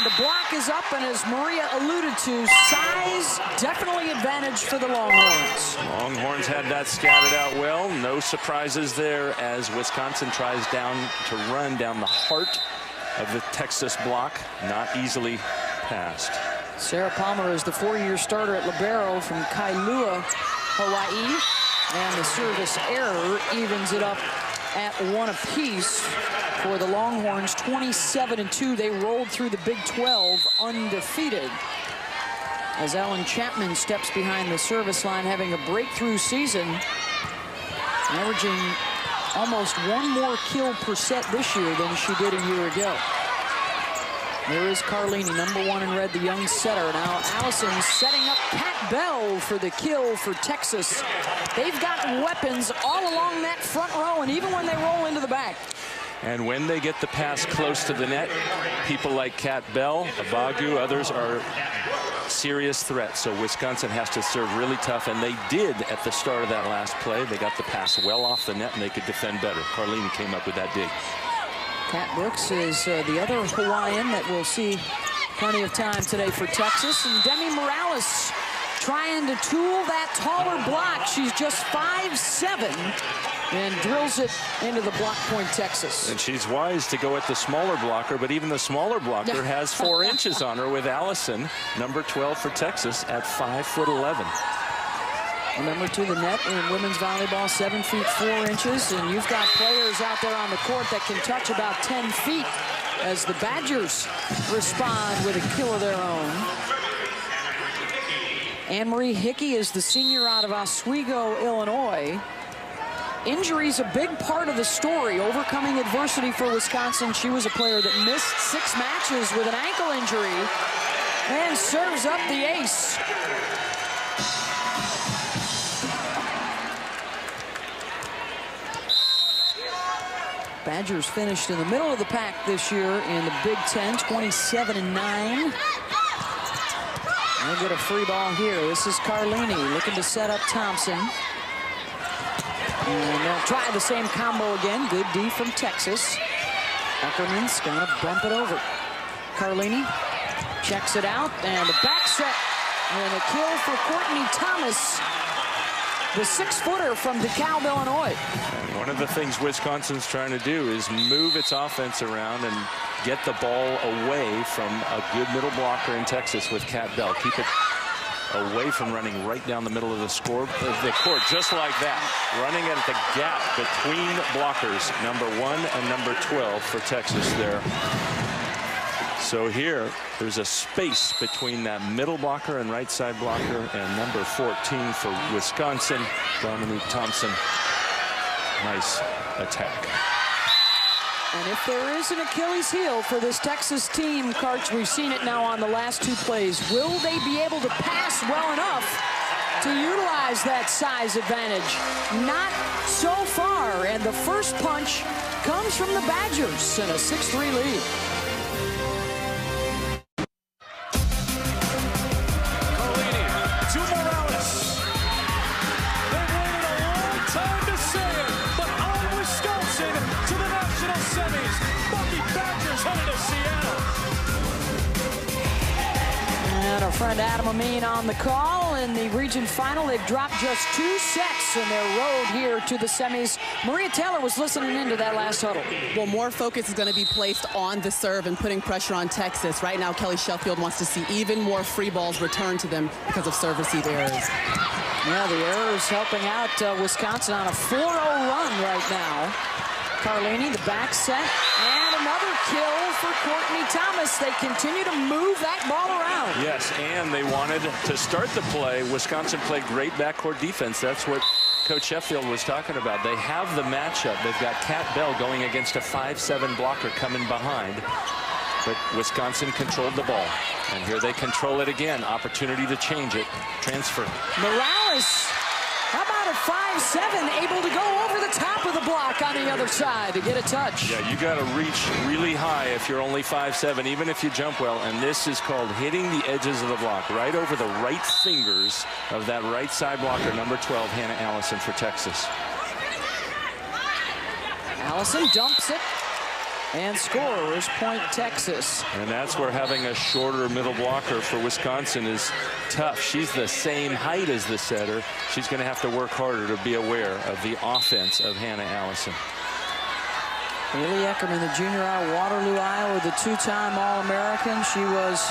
the block is up, and as Maria alluded to, size definitely advantage for the Longhorns. Longhorns had that scouted out well. No surprises there as Wisconsin tries to run down the heart of the Texas block. Not easily passed. Sarah Palmer is the 4-year starter at libero from Kailua, Hawaii. And the service error evens it up at 1 apiece for the Longhorns. 27-2. They rolled through the Big 12 undefeated. As Ellen Chapman steps behind the service line, having a breakthrough season, averaging almost 1 more kill per set this year than she did a year ago. There is Carlini, #1 in red, the young setter. Now Allison setting up Kat Bell for the kill for Texas. They've got weapons all along that front row, and even when they roll into the back. And when they get the pass close to the net, people like Kat Bell, Abagu, others are serious threats. So Wisconsin has to serve really tough, and they did at the start of that last play. They got the pass well off the net, and they could defend better. Carlini came up with that dig. Kat Brooks is the other Hawaiian that will see plenty of time today for Texas. And Demi Morales trying to tool that taller block. She's just 5'7", and drills it into the block point, Texas. And she's wise to go at the smaller blocker, but even the smaller blocker has 4 inches on her with Allison, #12 for Texas, at 5'11". Remember, to the net in women's volleyball, 7 feet 4 inches, and you've got players out there on the court that can touch about 10 feet as the Badgers respond with a kill of their own. Anne-Marie Hickey is the senior out of Oswego, Illinois. Injury's a big part of the story, overcoming adversity for Wisconsin. She was a player that missed 6 matches with an ankle injury and serves up the ace. Badgers finished in the middle of the pack this year in the Big Ten, 27-9. They get a free ball here. This is Carlini looking to set up Thompson. And they'll try the same combo again. Good D from Texas. Eckerman's going to bump it over. Carlini checks it out, and the back set. And a kill for Courtney Thomas, the 6-footer from DeKalb, Illinois. And one of the things Wisconsin's trying to do is move its offense around and get the ball away from a good middle blocker in Texas with Kat Bell. Keep it away from running right down the middle of the court, just like that. Running at the gap between blockers, #1 and #12 for Texas there. So here, there's a space between that middle blocker and right side blocker, and #14 for Wisconsin, Dominique Thompson. Nice attack. And if there is an Achilles heel for this Texas team, Karch, we've seen it now on the last 2 plays. Will they be able to pass well enough to utilize that size advantage? Not so far, and the first punch comes from the Badgers in a 6-3 lead. And our friend Adam Amin on the call in the region final. They've dropped just 2 sets in their road here to the semis. Maria Taylor was listening into that last huddle. Well, more focus is going to be placed on the serve and putting pressure on Texas. Right now, Kelly Sheffield wants to see even more free balls returned to them because of serve receive errors. Yeah, the errors helping out Wisconsin on a 4-0 run right now. Carlini, the back set, and another kill for Courtney Thomas. They continue to move that ball around. Yes, and they wanted to start the play. Wisconsin played great backcourt defense. That's what Coach Sheffield was talking about. They have the matchup. They've got Kat Bell going against a 5'7" blocker coming behind. But Wisconsin controlled the ball. And here they control it again. Opportunity to change it. Transfer. Morales, how about a 5'7", able to go over the top of the block on the other side to get a touch. Yeah, you got to reach really high if you're only 5'7", even if you jump well. And this is called hitting the edges of the block, right over the right fingers of that right side blocker, #12, Hannah Allison for Texas. Allison dumps it. And scores, point Texas. And that's where having a shorter middle blocker for Wisconsin is tough. She's the same height as the setter. She's going to have to work harder to be aware of the offense of Hannah Allison. Haley Eckerman, the junior out of Waterloo, Iowa, the two-time All-American. She was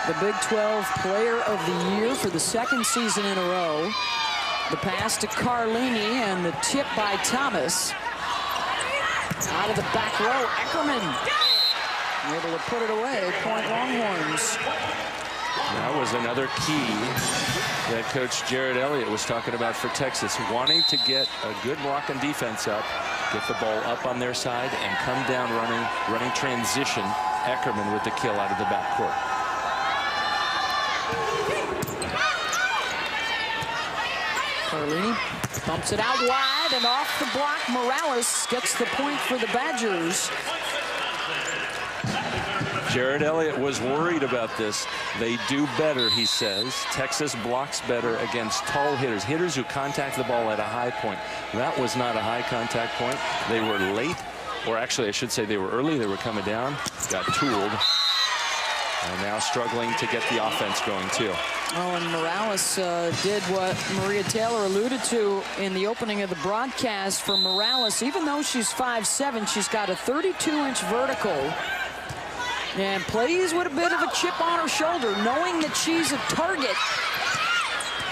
the Big 12 Player of the Year for the second season in a row. The pass to Carlini and the tip by Thomas. Out of the back row, Eckerman able to put it away. Point Longhorns. That was another key that Coach Jared Elliott was talking about for Texas, wanting to get a good block and defense up, get the ball up on their side, and come down running transition. Eckerman with the kill out of the backcourt. Carlini bumps it out wide, and off the block, Morales gets the point for the Badgers. Jared Elliott was worried about this. They do better, he says. Texas blocks better against tall hitters, hitters who contact the ball at a high point. That was not a high contact point. They were late, or actually I should say they were early. They were coming down, got tooled, and now struggling to get the offense going too. Oh, and Morales did what Maria Taylor alluded to in the opening of the broadcast. For Morales, even though she's 5'7", she's got a 32-inch vertical and plays with a bit of a chip on her shoulder, knowing that she's a target.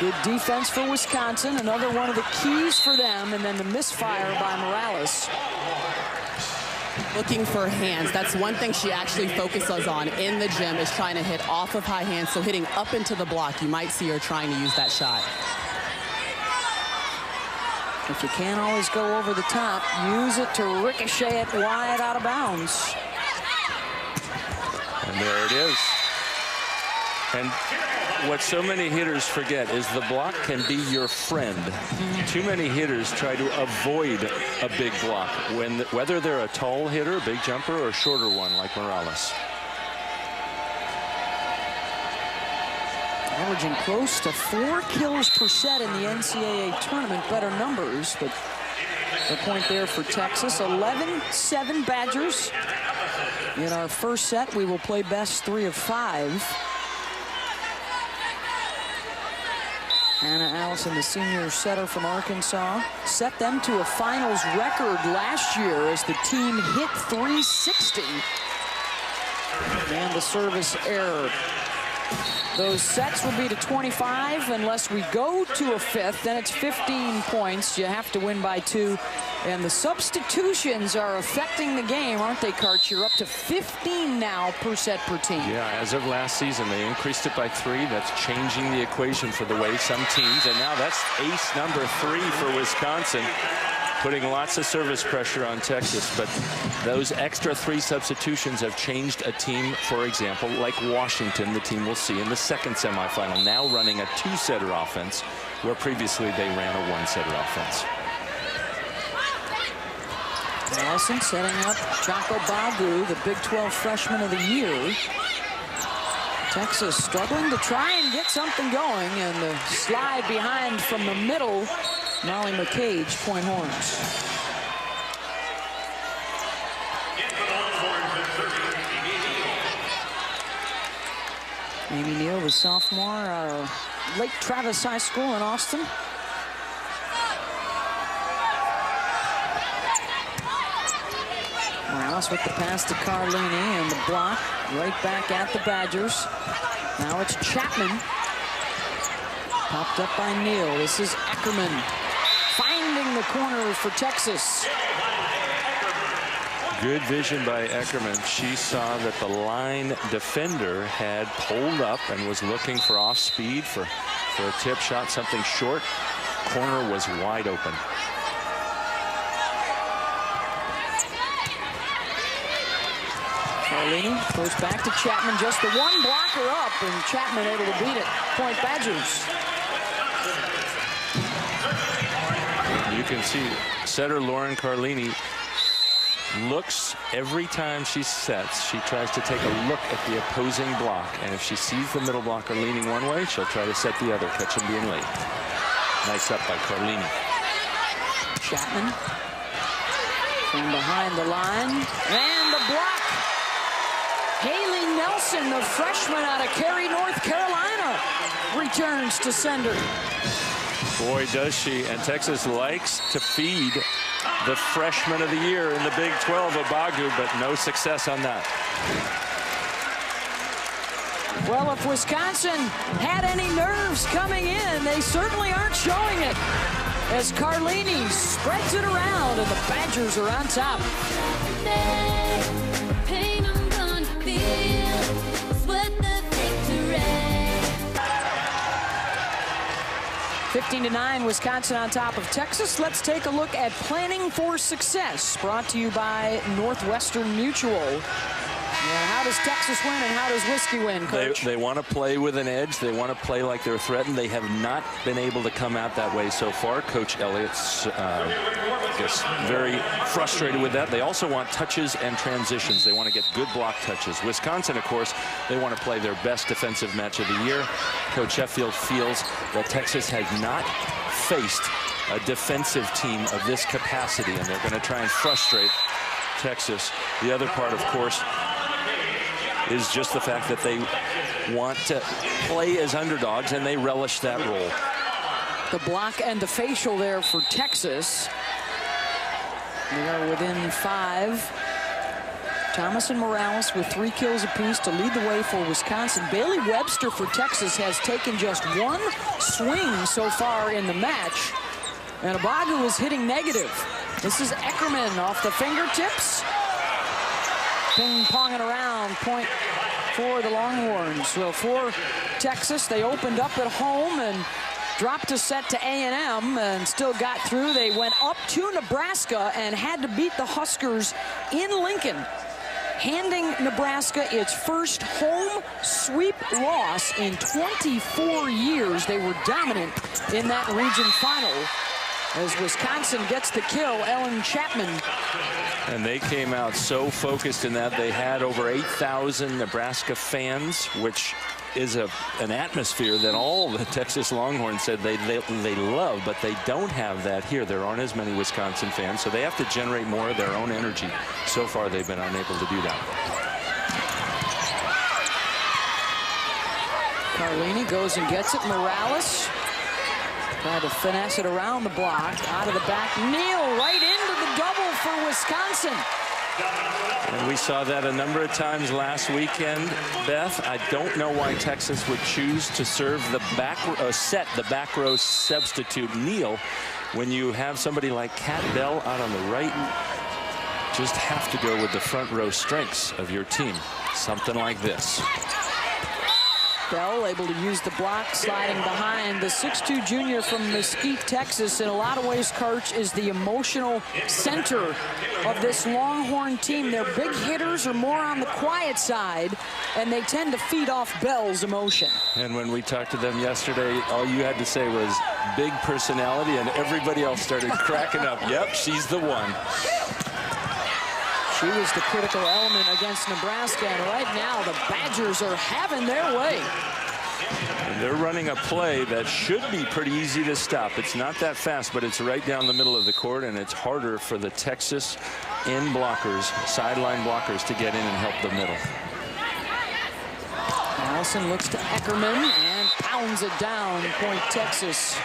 Good defense for Wisconsin, another one of the keys for them, and then the misfire by Morales. Looking for hands. That's one thing she actually focuses on in the gym, is trying to hit off of high hands. So hitting up into the block, you might see her trying to use that shot. If you can't always go over the top, use it to ricochet it wide out of bounds. And there it is. And what so many hitters forget is the block can be your friend. Too many hitters try to avoid a big block, whether they're a tall hitter, a big jumper, or a shorter one like Morales. Averaging close to 4 kills per set in the NCAA tournament. Better numbers, but the point there for Texas. 11-7 Badgers. In our first set, we will play best 3 of 5. Hannah Allison, the senior setter from Arkansas, set them to a finals record last year as the team hit 360. And the service error. Those sets will be to 25 unless we go to a 5th. Then it's 15 points. You have to win by 2. And the substitutions are affecting the game, aren't they, Karch? You're up to 15 now per set per team. Yeah, as of last season, they increased it by 3. That's changing the equation for the way some teams. And now that's ace number 3 for Wisconsin, putting lots of service pressure on Texas. But those extra 3 substitutions have changed a team, for example, like Washington, the team we'll see in the second semifinal, now running a 2-setter offense, where previously they ran a 1-setter offense. Allison setting up Jocko Bagu, the Big 12 Freshman of the Year. Texas struggling to try and get something going, and the slide behind from the middle. Molly McCage, point Horns. Amy Neal, the sophomore out of Lake Travis High School in Austin. Morales with the pass to Carlini, and the block right back at the Badgers. Now it's Chapman. Popped up by Neal. This is Eckerman finding the corner for Texas. Good vision by Eckerman. She saw that the line defender had pulled up and was looking for off speed for a tip shot, something short. Corner was wide open. Carlini goes back to Chapman, just the one blocker up, and Chapman able to beat it. Point Badgers. You can see setter Lauren Carlini looks every time she sets. She tries to take a look at the opposing block, and if she sees the middle blocker leaning one way, she'll try to set the other, catch him being late. Nice up by Carlini. Chapman from behind the line, and the block. Haley Nelson, the freshman out of Cary, North Carolina, returns to sender. Boy, does she. And Texas likes to feed the freshman of the year in the Big 12, Abagu, but no success on that. Well, if Wisconsin had any nerves coming in, they certainly aren't showing it, as Carlini spreads it around and the Badgers are on top. 15-9, Wisconsin on top of Texas. Let's take a look at Planning for Success, brought to you by Northwestern Mutual. And how does Texas win and how does Whiskey win, Coach? They want to play with an edge. They want to play like they're threatened. They have not been able to come out that way so far. Coach Elliott's just very frustrated with that. They also want touches and transitions. They want to get good block touches. Wisconsin, of course, they want to play their best defensive match of the year. Coach Sheffield feels that Texas has not faced a defensive team of this capacity, and they're going to try and frustrate Texas. The other part, of course, is just the fact that they want to play as underdogs, and they relish that role. The block and the facial there for Texas. They are within 5. Thomas and Morales with 3 kills apiece to lead the way for Wisconsin. Bailey Webster for Texas has taken just 1 swing so far in the match, and Abagu is hitting negative. This is Eckerman off the fingertips. Ping-ponging around, point for the Longhorns. Well, for Texas, they opened up at home and dropped a set to A&M and still got through. They went up to Nebraska and had to beat the Huskers in Lincoln, handing Nebraska its first home sweep loss in 24 years. They were dominant in that region final, as Wisconsin gets the kill. Ellen Chapman. And they came out so focused in that. They had over 8,000 Nebraska fans, which is an atmosphere that all the Texas Longhorns said they love, but they don't have that here. There aren't as many Wisconsin fans, so they have to generate more of their own energy. So far, they've been unable to do that. Carlini goes and gets it. Morales tried to finesse it around the block, out of the back. Neal right into the double for Wisconsin. And we saw that a number of times last weekend, Beth. I don't know why Texas would choose to serve the back row substitute Neal when you have somebody like Kat Bell out on the right. Just have to go with the front row strengths of your team. Something like this. Bell able to use the block, sliding behind. The 6'2" junior from Mesquite, Texas, in a lot of ways, Coach, is the emotional center of this Longhorn team. Their big hitters are more on the quiet side, and they tend to feed off Bell's emotion. And when we talked to them yesterday, all you had to say was big personality, and everybody else started cracking up. Yep, she's the one. She was the critical element against Nebraska, and right now the Badgers are having their way. And they're running a play that should be pretty easy to stop. It's not that fast, but it's right down the middle of the court, and it's harder for the Texas end blockers, sideline blockers, to get in and help the middle. Allison looks to Eckerman and pounds it down. Point Texas.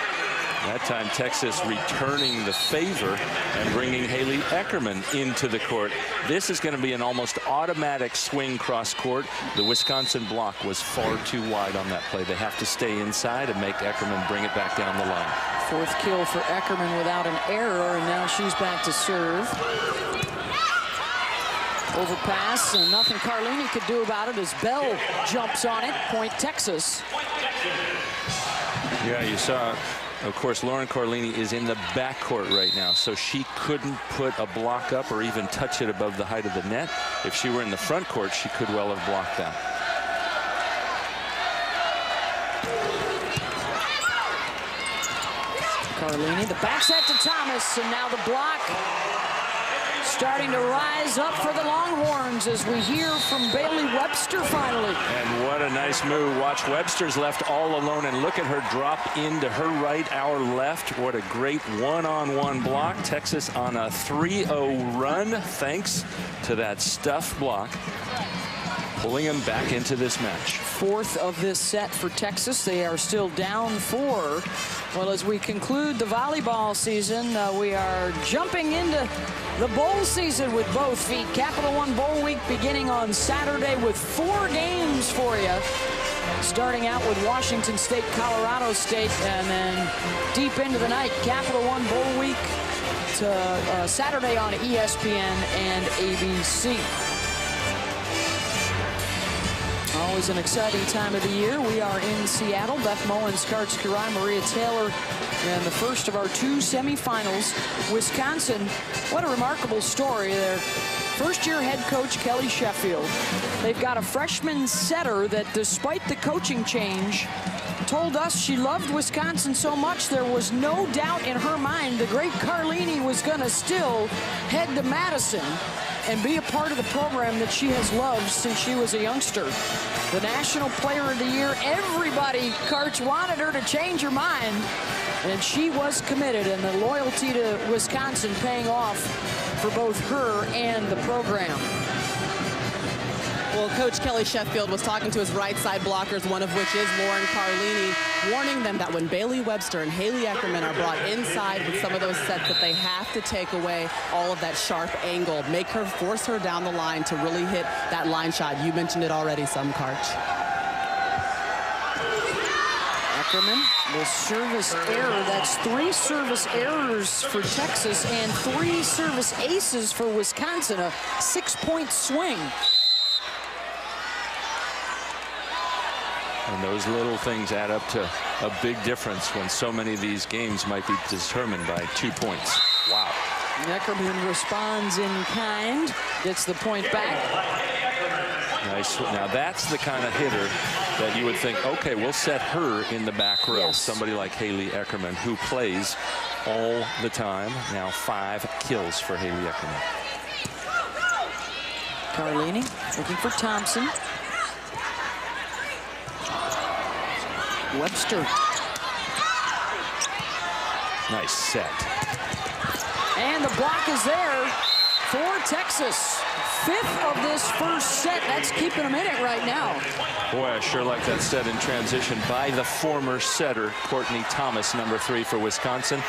That time Texas returning the favor and bringing Haley Eckerman into the court. This is going to be an almost automatic swing cross court. The Wisconsin block was far too wide on that play. They have to stay inside and make Eckerman bring it back down the line. 4th kill for Eckerman without an error, and now she's back to serve. Overpass, and nothing Carlini could do about it as Bell jumps on it. Point Texas. Yeah, you saw. Of course, Lauren Carlini is in the backcourt right now, so she couldn't put a block up or even touch it above the height of the net. If she were in the front court, she could well have blocked that. Carlini, the back set to Thomas, and now the block starting to rise up for the Longhorns as we hear from Bailey Webster finally. And what a nice move. Watch, Webster's left all alone, and look at her drop into her right, our left. What a great one-on-one block. Texas on a 3-0 run thanks to that stuff block, pulling them back into this match. Fourth of this set for Texas. They are still down 4. Well, as we conclude the volleyball season, we are jumping into the bowl season with both feet. Capital One Bowl Week beginning on Saturday with 4 games for you. Starting out with Washington State, Colorado State, and then deep into the night, Capital One Bowl Week to Saturday on ESPN and ABC. Always an exciting time of the year. We are in Seattle. Beth Mowins, Karts Kirai, Maria Taylor, and the first of our 2 semifinals. Wisconsin, what a remarkable story there. First-year head coach Kelly Sheffield. They've got a freshman setter that, despite the coaching change, told us she loved Wisconsin so much there was no doubt in her mind the great Carlini was going to still head to Madison and be a part of the program that she has loved since she was a youngster. The National Player of the Year, everybody, Karts, wanted her to change her mind, and she was committed, and the loyalty to Wisconsin paying off for both her and the program. Well, Coach Kelly Sheffield was talking to his right side blockers, one of which is Lauren Carlini, warning them that when Bailey Webster and Haley Eckerman are brought inside with some of those sets, that they have to take away all of that sharp angle, make her, force her down the line to really hit that line shot. You mentioned it already, some Karch. Eckerman, the service error. That's 3 service errors for Texas and 3 service aces for Wisconsin, a 6-point swing. And those little things add up to a big difference when so many of these games might be determined by 2 points. Wow. Eckerman responds in kind, gets the point back. Nice. Now that's the kind of hitter that you would think, okay, we'll set her in the back row. Yes. Somebody like Haley Eckerman, who plays all the time. Now 5 kills for Haley Eckerman. Carlini looking for Thompson. Webster. Nice set. And the block is there for Texas. 5th of this first set. That's keeping them in it right now. Boy, I sure like that set in transition by the former setter, Courtney Thomas, number 3 for Wisconsin.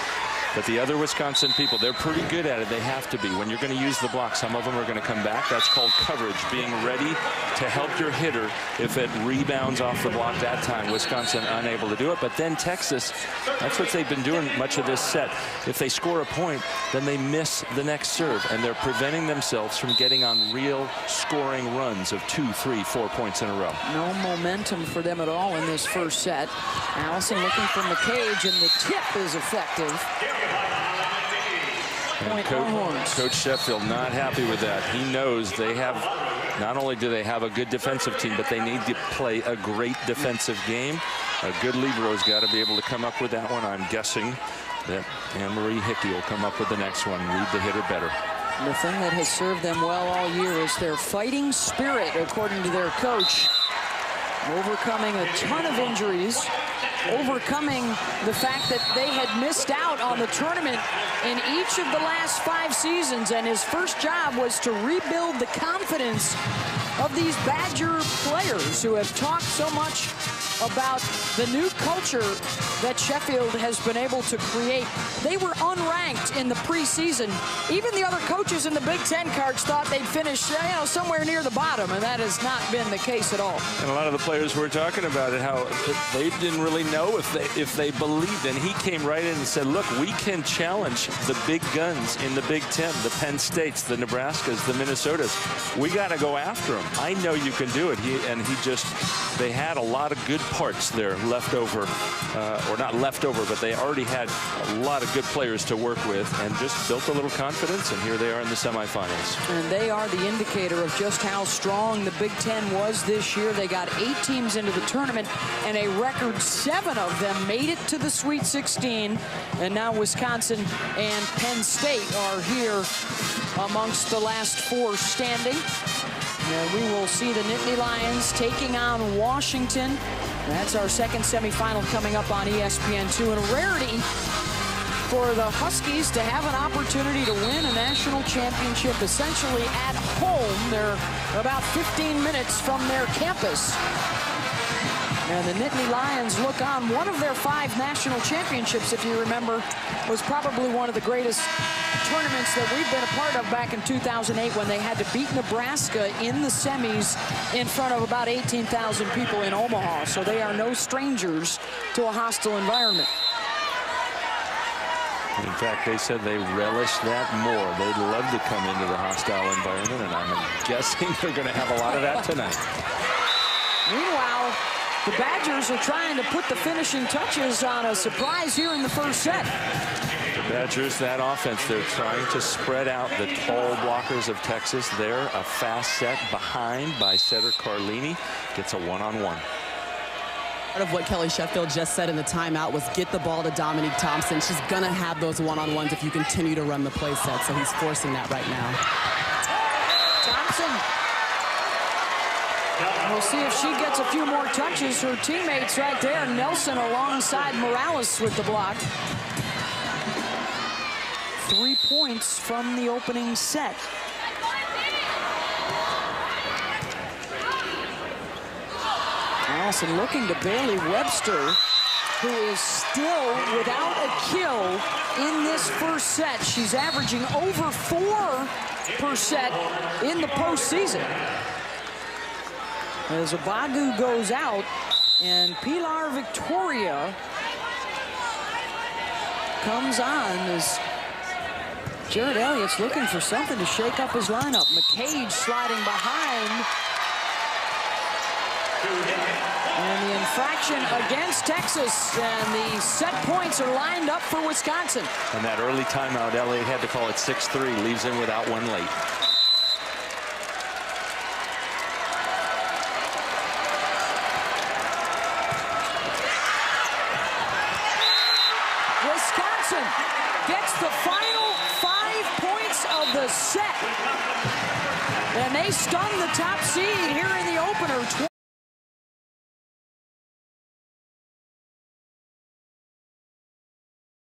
But the other Wisconsin people, they're pretty good at it. They have to be. When you're going to use the block, some of them are going to come back. That's called coverage, being ready to help your hitter if it rebounds off the block that time. Wisconsin unable to do it. But then Texas, that's what they've been doing much of this set. If they score a point, then they miss the next serve. And they're preventing themselves from getting on real scoring runs of 2, 3, 4 points in a row. No momentum for them at all in this first set. Allison looking from the cage, and the tip is effective. Coach Sheffield not happy with that. He knows they have, not only do they have a good defensive team, but they need to play a great defensive game. A good libero's got to be able to come up with that one. I'm guessing that Anne-Marie Hickey will come up with the next one. Read the hitter better. The thing that has served them well all year is their fighting spirit, according to their coach. Overcoming a ton of injuries, overcoming the fact that they had missed out on the tournament in each of the last 5 seasons, and his first job was to rebuild the confidence of these Badger players who have talked so much about the new culture that Sheffield has been able to create. They were unranked in the preseason. Even the other coaches in the Big Ten, Karts, thought they'd finish somewhere near the bottom, and that has not been the case at all. And a lot of the players were talking about it, how they didn't really know if they believed. And he came right in and said, look, we can challenge the big guns in the Big Ten, the Penn States, the Nebraskas, the Minnesotas. We got to go after them. I know you can do it. They had a lot of good parts there left over, or not left over, but they already had a lot of good players to work with and just built a little confidence, and here they are in the semifinals. And they are the indicator of just how strong the Big Ten was this year. They got 8 teams into the tournament, and a record 7 of them made it to the Sweet 16. And now Wisconsin and Penn State are here amongst the last 4 standing. And we will see the Nittany Lions taking on Washington. That's our second semifinal coming up on ESPN2. And a rarity for the Huskies to have an opportunity to win a national championship essentially at home. They're about 15 minutes from their campus. And the Nittany Lions look on. One of their 5 national championships, if you remember, was probably one of the greatest tournaments that we've been a part of back in 2008 when they had to beat Nebraska in the semis in front of about 18,000 people in Omaha. So they are no strangers to a hostile environment. In fact, they said they relish that more. They'd love to come into the hostile environment, and I'm guessing they're going to have a lot of that tonight. Meanwhile, the Badgers are trying to put the finishing touches on a surprise here in the first set. The Badgers, that offense, they're trying to spread out the tall blockers of Texas. They're a fast set behind by setter Carlini. Gets a one-on-one. Part of what Kelly Sheffield just said in the timeout was get the ball to Dominique Thompson. She's going to have those one-on-ones if you continue to run the play set, so he's forcing that right now. Thompson. We'll see if she gets a few more touches. Her teammates right there, Nelson alongside Morales with the block. 3 points from the opening set. Allison looking to Bailey Webster, who is still without a kill in this first set. She's averaging over 4 per set in the postseason. As Abagu goes out, and Pilar Victoria comes on as Jared Elliott's looking for something to shake up his lineup. McCage sliding behind. And the infraction against Texas, and the set points are lined up for Wisconsin. And that early timeout, Elliott had to call it 6-3, leaves him without one late. Wisconsin gets the final 5 points of the set. And they stun the top seed here in the opener.